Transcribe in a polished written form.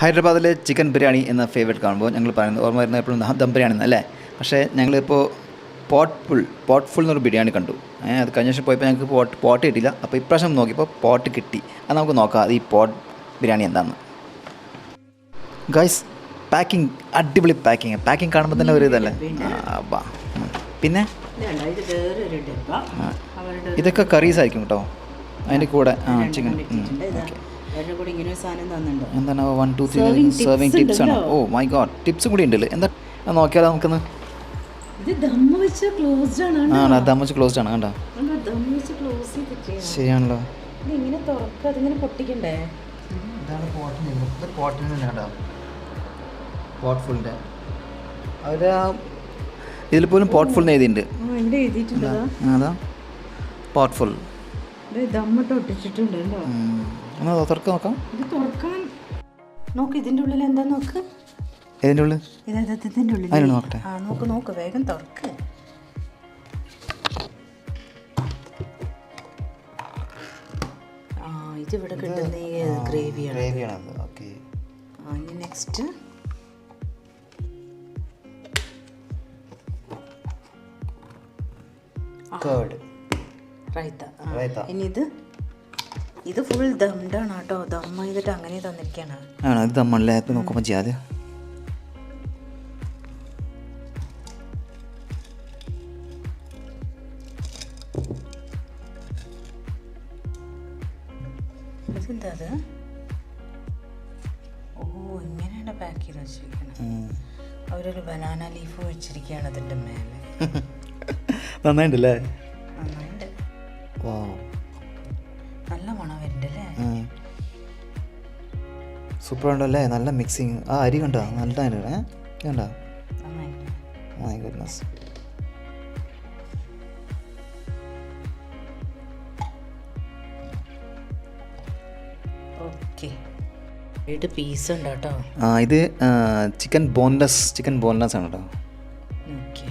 ഹൈദരാബാദിലെ ചിക്കൻ ബിരിയാണി എന്ന ഫേവറേറ്റ് കാണുമ്പോൾ ഞങ്ങൾ പറയുന്നത് ഓർമ്മ വരുന്നത് എപ്പോഴും ദം ബിരിയാണി എന്നല്ലേ. പക്ഷേ ഞങ്ങളിപ്പോൾ പോട്ട് ഫുൾ എന്നൊരു ബിരിയാണി കണ്ടു. അത് കഴിഞ്ഞ വർഷം പോയപ്പോൾ ഞങ്ങൾക്ക് പോട്ട് കിട്ടിയില്ല. അപ്പോൾ ഇപ്രാവശ്യം നോക്കിയപ്പോൾ പോട്ട് കിട്ടി. അത് നമുക്ക് നോക്കാം അത് ഈ പോട്ട് ബിരിയാണി എന്താണെന്ന്. ഗൈസ്, പാക്കിംഗ് അടിപൊളി പാക്കിംഗ് കാണുമ്പോൾ തന്നെ ഒരു ഇതല്ലേ. പിന്നെ ഇതൊക്കെ കറീസ് ആയിരിക്കും കേട്ടോ അതിൻ്റെ കൂടെ. ചിക്കൻ എന്താണ് 1 2 3 സെർവിങ് ടിപ്സ് ആണ്. ഓ മൈ ഗോഡ്, ടിപ്സും കൂടി ഉണ്ടല്ലേ. എന്താ നോക്കിയാലോ നമുക്കൊന്ന്. ആ ദം വെച്ച് ക്ലോസ്ഡ് ആണ് കണ്ടോ. ശരിയാണല്ലോ. പോട്ട് ഫുള്ളിൻ്റെ അവർ ഇതിൽ പോലും പോട്ട് ഫുൾ എഴുതിയിട്ടുണ്ട്. അതാ പോട്ട് ഫുൾ തുറക്കാൻ നോക്കാം. നോക്ക് ഇതിന്റെ ഉള്ളിൽ എന്താ നോക്ക്. ഇതിൻ്റെ ഉള്ളിൽ അതിന് നോക്കട്ടെ. നോക്ക് വേഗം തുറക്ക്. ഇതിവിടെ കിട്ടുന്ന ഗ്രേവിയാണ്. ഓക്കെ, ഇനി നെക്സ്റ്റ് റൈത്ത. ഇനി ഇത് ഫുൾ ദംഡാണ് കേട്ടോ. ദം ചെയ്തിട്ട് അങ്ങനെ തന്നിരിക്കുകയാണ്. ആണോ ഇത് ദമ്മല്ലേ? ഇപ്പം നോക്കുമ്പോൾ ചെയ്യാതെ ഇതെന്താ അത്? ഓ ഇങ്ങനെയാണ് പാക്ക് ചെയ്ത് വെച്ചിരിക്കുന്നത്. അവരൊരു ബനാന ലീഫ് വെച്ചിരിക്കുകയാണ് അതിൻ്റെ മേലെ. നന്നായിട്ടല്ലേ? നന്നായിട്ട്. നല്ല മണം വരുന്നുണ്ടല്ലേ. സൂപ്പർ ഉണ്ടല്ലേ. നല്ല മിക്സിങ്. ആ അരി കണ്ടോ നല്ലതായിട്ട് കണ്ടോ. My goodness. ഓക്കെ, ഇത് പീസ് ഉണ്ട് കേട്ടോ. ഇത് ചിക്കൻ ബോൺലെസ് ആണ് കേട്ടോ. ഓക്കെ.